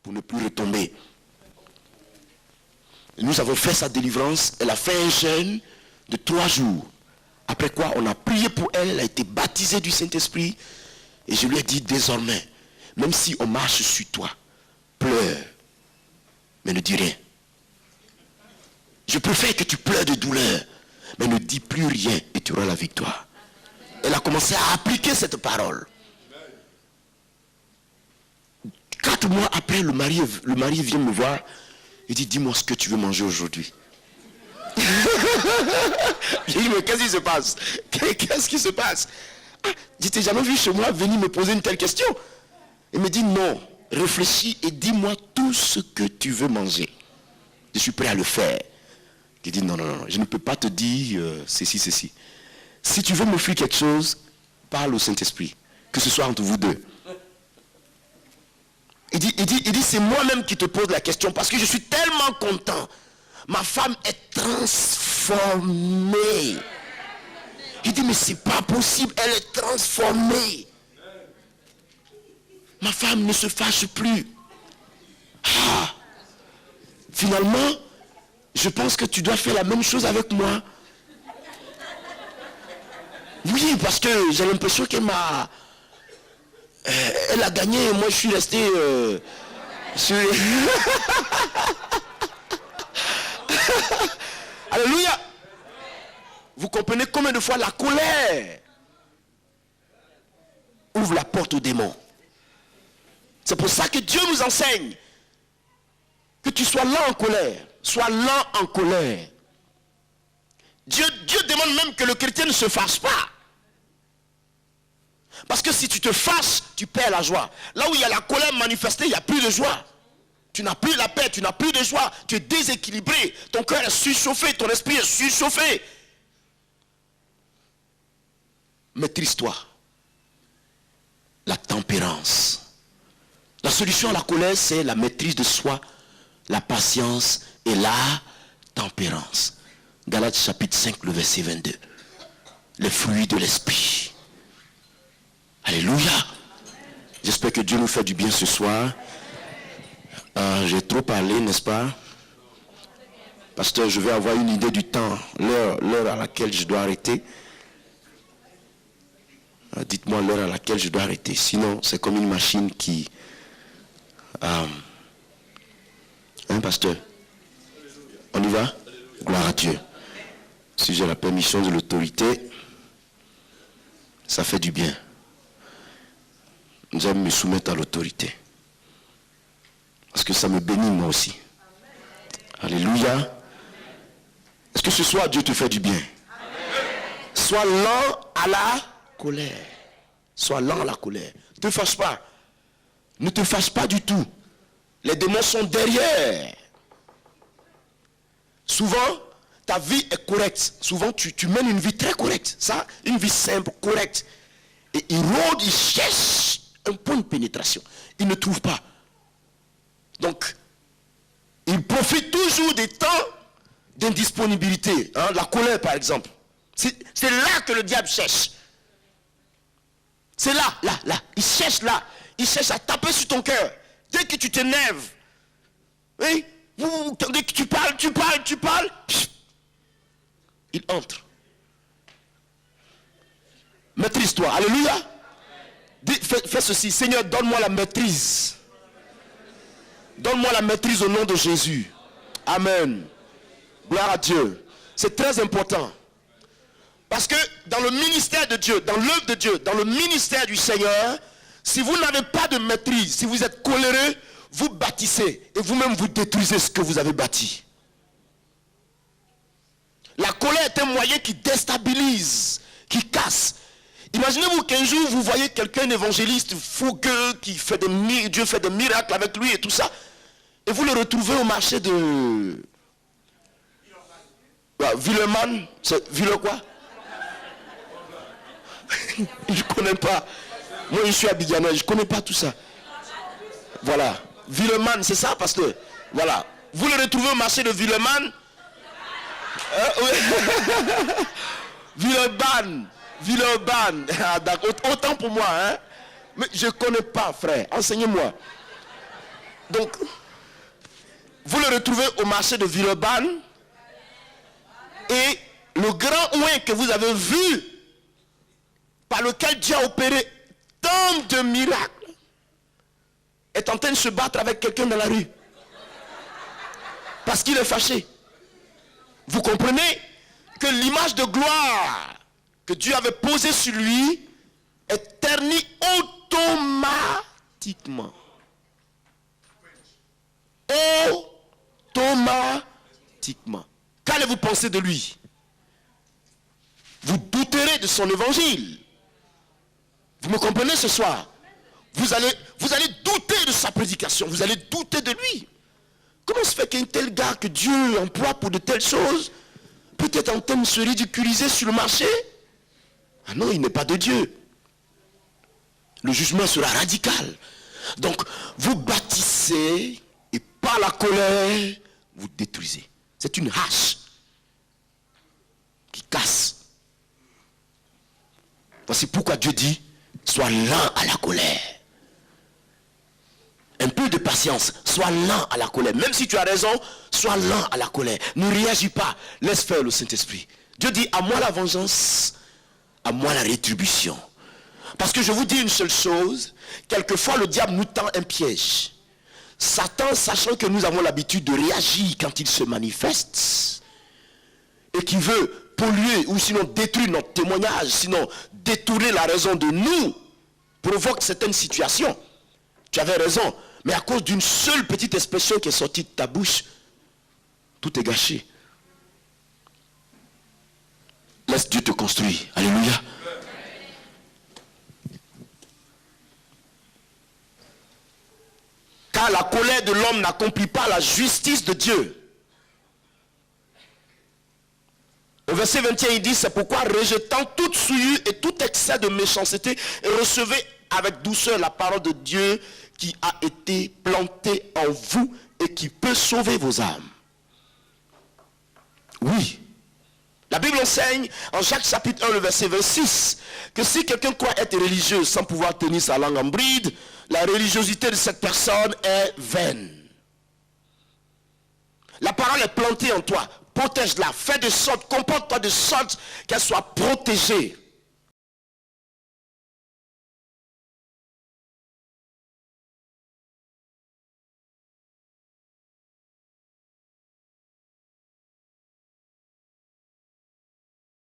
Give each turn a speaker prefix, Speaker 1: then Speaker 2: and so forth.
Speaker 1: pour ne plus retomber. Et nous avons fait sa délivrance. Elle a fait un jeûne de 3 jours. Après quoi, on a prié pour elle. Elle a été baptisée du Saint-Esprit. Et je lui ai dit, désormais, même si on marche sur toi, pleure, mais ne dis rien. Je préfère que tu pleures de douleur, mais ne dis plus rien et tu auras la victoire. Elle a commencé à appliquer cette parole. 4 mois après, le mari vient me voir. Il dit, dis-moi ce que tu veux manger aujourd'hui. J'ai dit, mais qu'est-ce qui se passe? Qu'est-ce qui se passe? Ah, je t'ai jamais vu chez moi venir me poser une telle question. Il me dit, non, réfléchis et dis-moi tout ce que tu veux manger. Je suis prêt à le faire. Il dit, non, je ne peux pas te dire ceci. Si tu veux m'offrir quelque chose, parle au Saint-Esprit. Que ce soit entre vous deux. Il dit, c'est moi-même qui te pose la question parce que je suis tellement content. Ma femme est transformée. Il dit, mais c'est pas possible, elle est transformée. Ma femme ne se fâche plus. Ah, finalement, je pense que tu dois faire la même chose avec moi. Oui, parce que j'ai l'impression qu'elle m'a... elle a gagné et moi je suis resté Alléluia. Vous comprenez combien de fois la colère ouvre la porte aux démons. C'est pour ça que Dieu nous enseigne que tu sois lent en colère. Sois lent en colère. Dieu demande même que le chrétien ne se fâche pas. Parce que si tu te fâches, tu perds la joie. Là où il y a la colère manifestée, il n'y a plus de joie. Tu n'as plus la paix, tu n'as plus de joie. Tu es déséquilibré. Ton cœur est surchauffé, ton esprit est surchauffé. Maîtrise-toi. La tempérance. La solution à la colère, c'est la maîtrise de soi, la patience et la tempérance. Galates chapitre 5, le verset 22. Les fruits de l'esprit. Alléluia. J'espère que Dieu nous fait du bien ce soir. J'ai trop parlé, n'est-ce pas? Pasteur, je vais avoir une idée du temps, l'heure à laquelle je dois arrêter. Dites-moi l'heure à laquelle je dois arrêter. Sinon, c'est comme une machine qui... hein, pasteur? On y va? Gloire à Dieu. Si j'ai la permission de l'autorité, ça fait du bien. J'aime me soumettre à l'autorité. Parce que ça me bénit moi aussi. Alléluia. Est-ce que ce soir Dieu te fait du bien? Sois lent à la colère. Sois lent à la colère. Ne te fâche pas. Ne te fâche pas du tout. Les démons sont derrière. Souvent, ta vie est correcte. Souvent, tu mènes une vie très correcte. Ça, une vie simple, correcte. Et il rôde, il cherche un point de pénétration. Il ne trouve pas. Donc, il profite toujours des temps d'indisponibilité. Hein, la colère, par exemple. C'est là que le diable cherche. C'est là. Il cherche là. Il cherche à taper sur ton cœur. Dès que tu t'énerves, oui, dès que tu parles, il entre. Maîtrise-toi. Alléluia. Fais ceci. Seigneur, donne-moi la maîtrise. Donne-moi la maîtrise au nom de Jésus. Amen. Gloire à Dieu. C'est très important. Parce que dans le ministère de Dieu, dans l'œuvre de Dieu, dans le ministère du Seigneur, si vous n'avez pas de maîtrise, si vous êtes coléreux, vous bâtissez et vous-même vous détruisez ce que vous avez bâti. La colère est un moyen qui déstabilise, qui casse. Imaginez-vous qu'un jour vous voyez quelqu'un évangéliste fougueux qui fait Dieu fait des miracles avec lui et tout ça, et vous le retrouvez au marché de Villeman, c'est Ville quoi? Je ne connais pas. Moi je suis abidjanais, je ne connais pas tout ça. Voilà. Villeman, c'est ça, pasteur? Voilà. Vous le retrouvez au marché de Villeman. Villeurbanne. Ah, autant pour moi, hein? Mais je ne connais pas, frère. Enseignez-moi. Donc, vous le retrouvez au marché de Villeurbanne. Et le grand oin que vous avez vu, par lequel Dieu a opéré tant de miracles, est en train de se battre avec quelqu'un dans la rue. Parce qu'il est fâché. Vous comprenez que l'image de gloire que Dieu avait posée sur lui est ternie automatiquement. Automatiquement. Qu'allez-vous penser de lui? Vous douterez de son évangile. Vous me comprenez ce soir? Vous allez douter de sa prédication. Vous allez douter de lui. Comment se fait qu'un tel gars que Dieu emploie pour de telles choses peut être en train de se ridiculiser sur le marché? Ah non, il n'est pas de Dieu. Le jugement sera radical. Donc, vous bâtissez et par la colère, vous détruisez. C'est une hache qui casse. Voici pourquoi Dieu dit, sois lent à la colère. Un peu de patience, sois lent à la colère. Même si tu as raison, sois lent à la colère. Ne réagis pas, laisse faire le Saint-Esprit. Dieu dit, à moi la vengeance, à moi la rétribution. Parce que je vous dis une seule chose, quelquefois le diable nous tend un piège. Satan, sachant que nous avons l'habitude de réagir quand il se manifeste, et qui veut polluer ou sinon détruire notre témoignage, sinon détourner la raison de nous, provoque certaines situations. Tu avais raison, mais à cause d'une seule petite expression qui est sortie de ta bouche, tout est gâché. Laisse Dieu te construire. Alléluia. Car la colère de l'homme n'accomplit pas la justice de Dieu. Au verset 21, il dit, c'est pourquoi rejetant toute souillure et tout excès de méchanceté, recevez avec douceur la parole de Dieu qui a été plantée en vous et qui peut sauver vos âmes. Oui. La Bible enseigne en Jacques chapitre 1, le verset 26, que si quelqu'un croit être religieux sans pouvoir tenir sa langue en bride, la religiosité de cette personne est vaine. La parole est plantée en toi. Protège-la. Fais de sorte, comporte-toi de sorte qu'elle soit protégée.